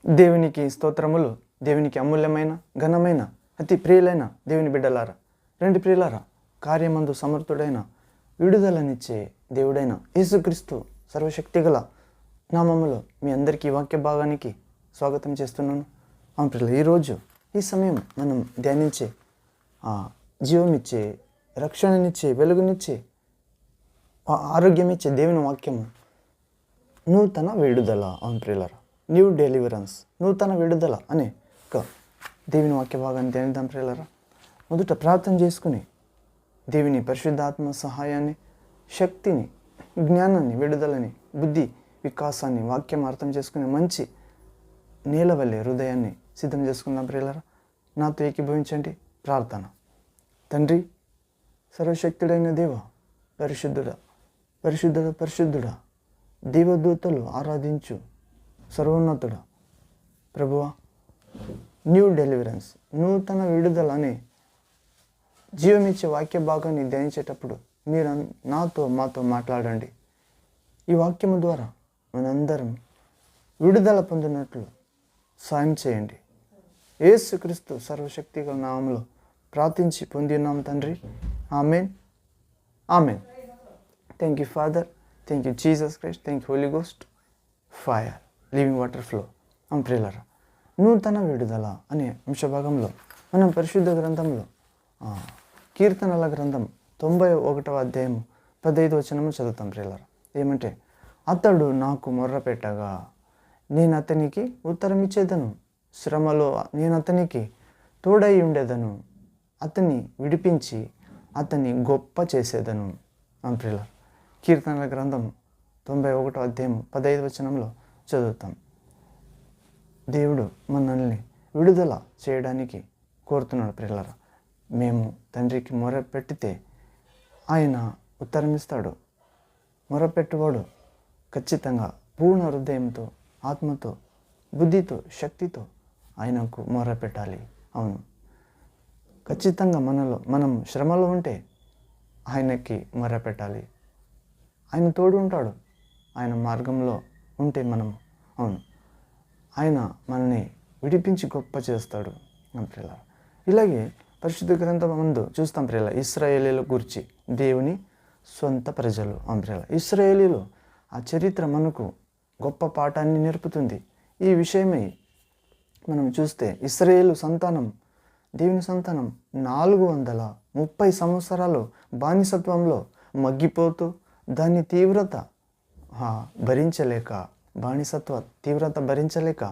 దేవునికి స్తోత్రములు. దేవునికి అమూల్యమైన ఘనమైన అతి ప్రియులైన దేవుని బిడ్డలారా, రెండు ప్రియులారా, కార్యమందు సమర్థుడైన విడుదలనిచ్చే దేవుడైన యేసుక్రీస్తు సర్వశక్తిగల నామములో మీ అందరికీ వాక్య భాగానికి స్వాగతం చేస్తున్నాను. అవును ప్రియులు, ఈరోజు ఈ సమయం మనం ధ్యానించే జీవమిచ్చే, రక్షణనిచ్చే, వెలుగునిచ్చే, ఆరోగ్యమిచ్చే దేవుని వాక్యము నూతన విడుదల. అవును ప్రియులారా, న్యూ డెలివరెన్స్, నూతన విడుదల అనే ఒక దేవుని వాక్య భాగాన్ని ధ్యానిద్దాం ప్రియులారా. మొదట ప్రార్థన చేసుకుని దేవుని పరిశుద్ధాత్మ సహాయాన్ని, శక్తిని, జ్ఞానాన్ని, విడుదలని, బుద్ధి వికాసాన్ని వాక్యం అర్థం చేసుకుని మంచి నేలవల్లే హృదయాన్ని సిద్ధం చేసుకుందాం ప్రియులారా. నాతో ఏకీభవించండి. ప్రార్థన. తండ్రి, సర్వశక్తుడైన దేవ, పరిశుద్ధుడా పరిశుద్ధుడా పరిశుద్ధుడా, దేవదూతలు ఆరాధించు సర్వోన్నతుడా, ప్రభువా, న్యూ డెలివరెన్స్, నూతన విడుదల అనే జీవమిచ్చే వాక్య భాగాన్ని ధ్యానించేటప్పుడు మీరు మాతో మాట్లాడండి. ఈ వాక్యము ద్వారా మనందరం విడుదల పొందినట్లు సాయం చేయండి. యేసుక్రీస్తు సర్వశక్తిగల నామములో ప్రార్థించి పొంది ఉన్నాం తండ్రి. Amen, amen. Thank you father, thank you Jesus Christ, thank you holy ghost, fire, living water flow. ప్రియులారా, నూతన విడుదల అనే అంశభాగంలో మనం పరిశుద్ధ గ్రంథంలో కీర్తనల గ్రంథం 91వ అధ్యాయం 15వ వచనము చదువుతాం ప్రియులారా. ఏమంటే, అతడు నాకు మొర్ర పెట్టగా నేను అతనికి ఉత్తరం ఇచ్చేదను, శ్రమలో నేను అతనికి తోడై ఉండేదను, అతన్ని విడిపించి అతన్ని గొప్ప చేసేదను. ప్రియులారా, కీర్తనల గ్రంథం 91వ అధ్యాయం 15వ వచనంలో చదువుతాం. దేవుడు మనల్ని విడుదల చేయడానికి కోరుతున్నాడు ప్రియులారా. మేము తండ్రికి మొర పెట్టితే ఆయన ఉత్తరం ఇస్తాడు. మొరపెట్టువాడు ఖచ్చితంగా పూర్ణ హృదయంతో, ఆత్మతో, బుద్ధితో, శక్తితో ఆయనకు మొర పెట్టాలి. అవును, ఖచ్చితంగా మనం శ్రమలో ఉంటే ఆయనకి మొర పెట్టాలి. ఆయన తోడు ఉంటాడు. ఆయన మార్గంలో ఉంటే మనము, అవును, ఆయన మనల్ని విడిపించి గొప్ప చేస్తాడు. ప్రియులారా, ఇలాగే పరిశుద్ధ గ్రంథం ముందు చూస్తాం ప్రియులారా, ఇశ్రాయేలీల గురించి, దేవుని సొంత ప్రజలు. ప్రియులారా, ఇశ్రాయేలీలు ఆ చరిత్ర మనకు గొప్ప పాఠాన్ని నేర్పుతుంది. ఈ విషయమై మనం చూస్తే ఇశ్రాయేలు సంతానం, దేవుని సంతానం 430 సంవత్సరాలు బానిసత్వంలో మగ్గిపోతూ దాని తీవ్రత భరించలేక, బానిసత్వ తీవ్రత భరించలేక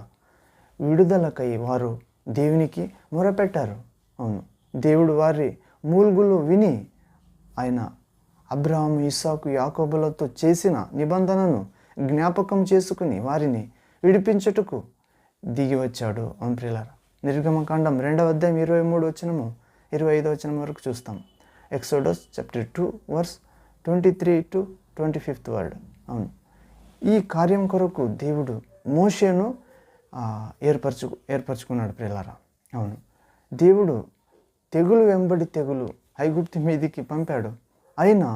విడుదలకై వారు దేవునికి మొరపెట్టారు. అవును, దేవుడు వారి మూల్గులు విని ఆయన అబ్రహాము, ఇస్సాకు, యాకోబులతో చేసిన నిబంధనను జ్ఞాపకం చేసుకుని వారిని విడిపించుటకు దిగి వచ్చాడు. ప్రియులారా, నిర్గమకాండం 2వ అధ్యాయం 23 వచనము 25వ వచనం వరకు చూస్తాం. Exodus chapter 2 verse 23 to 25th word. అవును, ఈ కార్యం కొరకు దేవుడు మోషేను ఏర్పరచుకున్నాడు ప్రియులారా. అవును, దేవుడు తెగులు వెంబడి తెగులు ఐగుప్తు మీదికి పంపాడు. అయినా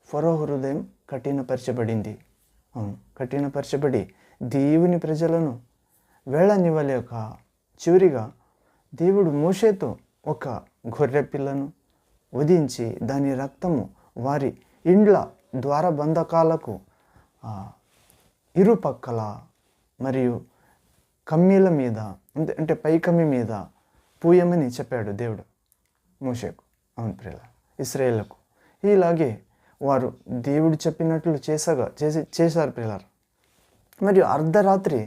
ఫరో హృదయం కఠినపరచబడింది. అవును, కఠినపరచబడి దేవుని ప్రజలను వెళ్ళనివ్వలేక చివరిగా దేవుడు మోషేతో ఒక గొర్రె పిల్లను వధించి దాని రక్తము వారి ఇండ్ల ద్వారబంధకాలకు ఇరుపక్కల మరియు కమ్మీల మీద, అంటే పై కమ్మి మీద పూయమని చెప్పాడు దేవుడు మోషేకు. అవును ప్రియులారా, ఇశ్రాయేలుకు. ఇలాగే వారు దేవుడు చెప్పినట్లు చేశారు ప్రియులారా. మరియు అర్ధరాత్రి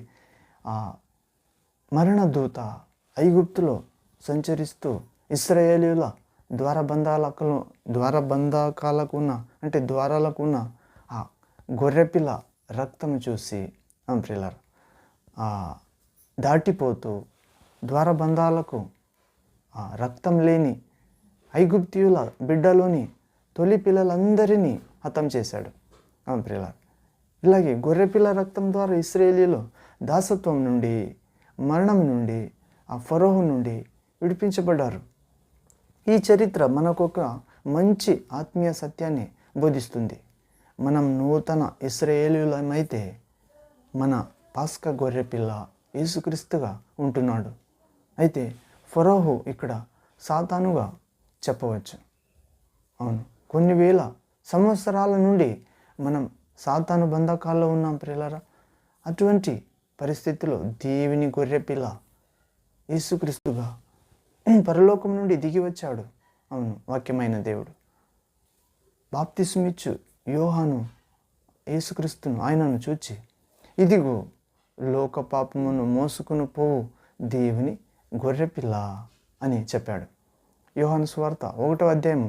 మరణదూత ఐగుప్తులో సంచరిస్తూ ఇశ్రాయేలీయుల ద్వారబంధకాలకు ఉన్న, అంటే ద్వారాలకు ఉన్న ఆ గొర్రెపిల్ల రక్తం చూసి ప్రియులారా దాటిపోతూ ద్వారబంధాలకు రక్తం లేని ఐగుప్తీయుల బిడ్డలోని తొలి పిల్లలందరినీ హతం చేశాడు. ప్రియులారా, ఇలాగే గొర్రెపిల్ల రక్తం ద్వారా ఇశ్రాయేలీయులు దాసత్వం నుండి, మరణం నుండి, ఆ ఫరోహు నుండి విడిపించబడ్డారు. ఈ చరిత్ర మనకొక మంచి ఆత్మీయ సత్యాన్ని బోధిస్తుంది. మనం నూతన ఇశ్రాయేలీయులమైతే మన పాస్కా గొర్రెపిల్ల యేసుక్రీస్తుగా ఉంటున్నాడు. అయితే ఫరోహు ఇక్కడ సాతానుగా చెప్పవచ్చు. అవును, కొన్ని వేల సంవత్సరాల నుండి మనం సాతాను బంధకాల్లో ఉన్నాం ప్రియులారా. అటువంటి పరిస్థితిలో దేవుని గొర్రెపిల్ల యేసుక్రీస్తుగా పరలోకం నుండి దిగి వచ్చాడు. అవును, వాక్యమైన దేవుడు. బాప్తిస్మిచ్చు యోహాను యేసుక్రీస్తును ఆయనను చూచి, ఇదిగో లోక పాపమును మోసుకుని పోవు దేవుని గొర్రెపిల్ల అని చెప్పాడు. యోహాను సువార్త 1వ అధ్యాయము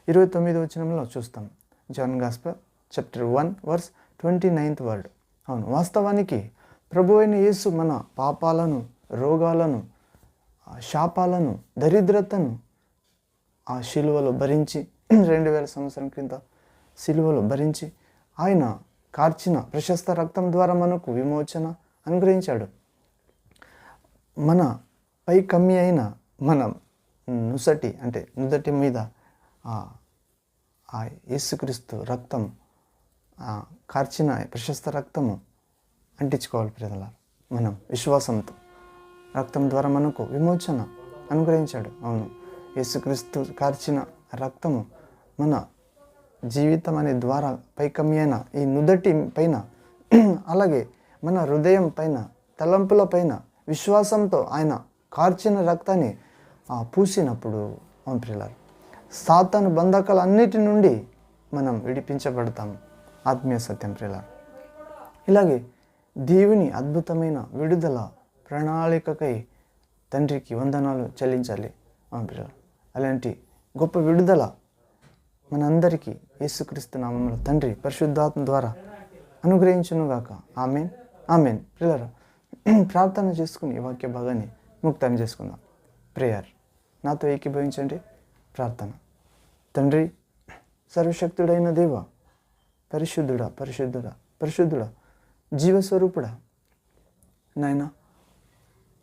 29వ వచనంలో చూస్తాం. John gospel chapter 1 verse 29th word. అవును, వాస్తవానికి ప్రభు అయిన యేసు మన పాపాలను, రోగాలను, శాపాలను, దరిద్రతను ఆ శిలువలో భరించి 2000 సంవత్సరం క్రింద శిలువలో భరించి ఆయన కార్చిన ప్రశస్త రక్తం ద్వారా మనకు విమోచన అనుగ్రహించాడు. మన పై కమ్మి అయిన మన నుదటి మీద ఆ యేసుక్రీస్తు రక్తం కార్చిన ప్రశస్త రక్తము అంటించుకోవాలి ప్రజల. మనం విశ్వాసంతో రక్తం ద్వారా మనకు విమోచన అనుగ్రహించాడు. అవును, యేసుక్రీస్తు కార్చిన రక్తము మన జీవితం అనే ద్వారా పైకమ్మి అయిన ఈ నుదటి పైన, అలాగే మన హృదయం పైన, తలంపుల పైన విశ్వాసంతో ఆయన కార్చిన రక్తాన్ని పూసినప్పుడు అవును ప్రియులారా, సాతాను బంధకాలన్నిటి నుండి మనం విడిపించబడతాం. ఆత్మీయ సత్యం ప్రియులారా. ఇలాగే దేవుని అద్భుతమైన విడుదల ప్రణాళికకై తండ్రికి వందనాలు చెల్లించాలి. అవును ప్రియులారా, అలాంటి గొప్ప విడుదల మనందరికీ యేసుక్రీస్తు నామములో తండ్రి పరిశుద్ధాత్మ ద్వారా అనుగ్రహించునుగాక. ఆమెన్, ఆమెన్. ప్రియులారా, ప్రార్థన చేసుకుని ఈ వాక్య భాగాన్ని ముక్తాయం చేసుకుందాం. ప్రేయర్. నాతో ఏకీభవించండి. ప్రార్థన. తండ్రి, సర్వశక్తుడైన దేవ, పరిశుద్ధుడా, పరిశుద్ధుడా, పరిశుద్ధుడా, జీవస్వరూపుడా, నాయన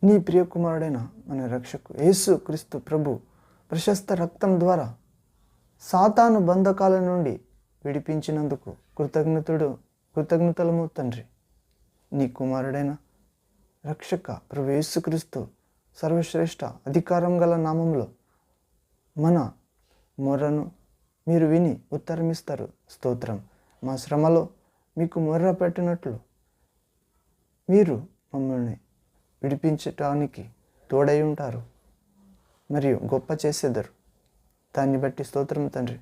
నీ ప్రియకుమారుడైన మన రక్షకు యేసు క్రీస్తు ప్రభు ప్రశస్త రక్తం ద్వారా సాతాను బంధకాల నుండి విడిపించినందుకు కృతజ్ఞతలము తండ్రి. నీ కుమారుడైన రక్షక ప్రభు యేసుక్రీస్తు సర్వశ్రేష్ఠ అధికారం గల నామంలో మన మొర్రను మీరు విని ఉత్తరమిస్తారు. స్తోత్రం. మా శ్రమలో మీకు మొర్ర పెట్టినట్లు మీరు మమ్మల్ని విడిపించటానికి తోడై ఉంటారు మరియు గొప్ప చేసేదరు. దాన్ని బట్టి స్తోత్రం తండ్రి.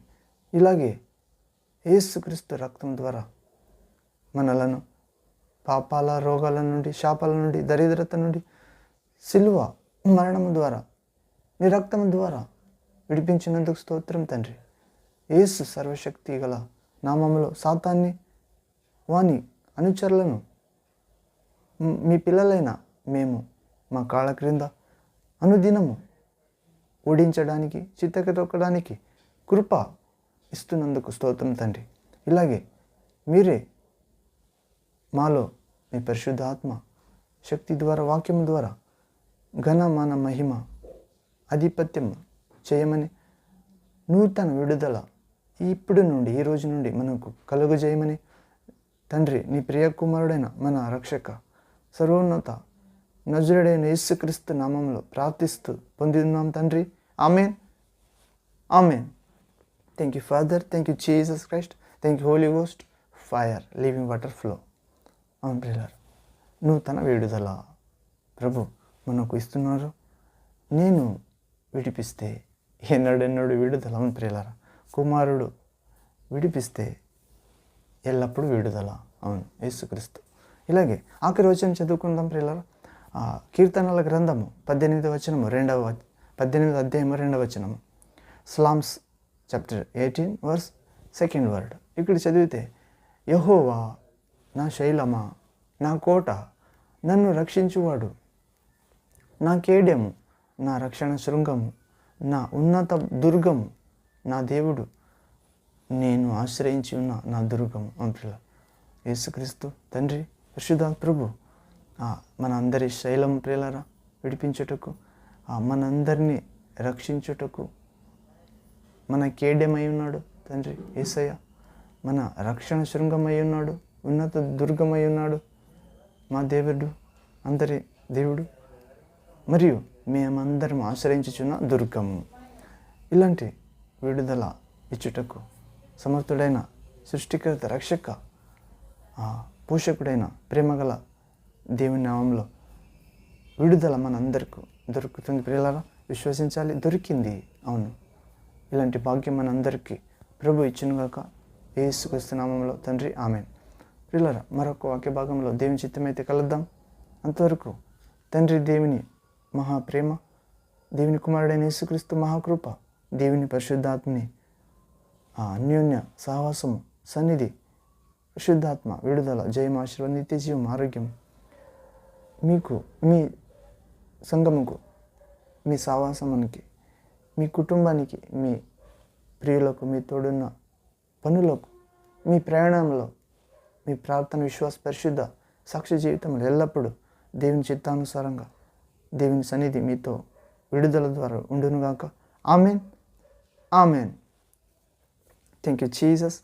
ఇలాగే యేసుక్రీస్తు రక్తం ద్వారా మనలను పాపాల, రోగాల నుండి, శాపాల నుండి, దరిద్రత నుండి, సిలువ మరణము ద్వారా, నీ రక్తం ద్వారా విడిపించినందుకు స్తోత్రం తండ్రి. యేసు సర్వశక్తి గల నామములో సాతాన్ని, వాని అనుచరులను మీ పిల్లలైన మేము మా కాళ్ళ క్రింద అనుదినము ఓడించడానికి, చిత్తకతొక్కడానికి కృప ఇస్తున్నందుకు స్తోత్రం తండ్రి. ఇలాగే మీరే మాలో మీ పరిశుద్ధ ఆత్మ శక్తి ద్వారా, వాక్యం ద్వారా ఘన, మాన, మహిమ, ఆధిపత్యం చేయమని, నూతన విడుదల ఇప్పుడు నుండి, ఈ రోజు నుండి మనకు కలుగజేయమని తండ్రి, నీ ప్రియకుమారుడైన మన రక్షక సర్వోన్నత నజరుడైన యేసుక్రీస్తు నామంలో ప్రార్థిస్తూ పొందిన్నాం తండ్రి. Amen, amen. Thank you father, thank you Jesus Christ, thank you holy ghost, fire, living water flow. అవును ప్రియులారా, నూతన విడుదల ప్రభు మనకు ఇస్తున్నారు. నేను విడిపిస్తే ఎన్నడెన్నడు విడుదల. అవును ప్రియులారా, కుమారుడు విడిపిస్తే ఎల్లప్పుడూ విడుదల. అవును, యేసుక్రీస్తు. ఇలాగే ఆఖరి వచనం చదువుకుందాం ప్రియులారా. కీర్తనల గ్రంథము 18వ వచనము 18వ అధ్యాయము 2వ వచనము. Psalms chapter 18 verse 2nd word. ఇక్కడ చదివితే, యెహోవా నా శైలమా, నా కోట, నన్ను రక్షించువాడు, నా కేడెము, నా రక్షణ శృంగము, నా ఉన్నత దుర్గము, నా దేవుడు, నేను ఆశ్రయించి ఉన్న నా దుర్గము. అంటుల యేసుక్రీస్తు తండ్రి, పరిశుద్ధ ప్రభు మన అందరి శైలం ప్రియులారా విడిపించుటకు, మనందరినీ రక్షించుటకు మన కేడెమై ఉన్నాడు తండ్రి యేసయ్య. మన రక్షణ శృంగమై ఉన్నాడు, ఉన్నత దుర్గమై ఉన్నాడు మా దేవుడు. అందరి దేవుడు మరియు మేమందరం ఆశ్రయించుచున్న దుర్గము. ఇలాంటి విడుదల ఇచ్చుటకు సమర్థుడైన సృష్టికర్త, రక్షక, పోషకుడైన ప్రేమగల దేవుని నామంలో విడుదల మనందరికీ దొరుకుతుంది. ప్రియులారా, విశ్వసించాలి. దొరికింది. అవును, ఇలాంటి భాగ్యం మనందరికీ ప్రభు ఇచ్చునుగాక. యేసుక్రీస్తు నామంలో తండ్రి, ఆమేన్. ప్రియులారా, మరొక వాక్య భాగంలో దేవుని చిత్తమైతే కలుద్దాం. అంతవరకు తండ్రి దేవుని మహాప్రేమ, దేవుని కుమారుడైన యేసుక్రీస్తు మహాకృప, దేవుని పరిశుద్ధాత్మని అన్యోన్య సహవాసము, సన్నిధి, పరిశుద్ధాత్మ విడుదల, జయం, ఆశీర్వాదం, నిత్య జీవం, ఆరోగ్యం మీకు, మీ సంఘముకు, మీ సహవాసమునికి, మీ కుటుంబానికి, మీ ప్రియులకు, మీ తోడున్న పనులకు, మీ ప్రయాణంలో, మీ ప్రార్థన, విశ్వాస, పరిశుద్ధ సాక్షి జీవితంలో ఎల్లప్పుడూ దేవుని చిత్తానుసారంగా దేవుని సన్నిధి మీతో విడుదల ద్వారా ఉండునుగాక. Amen. Amen. Thank you Jesus.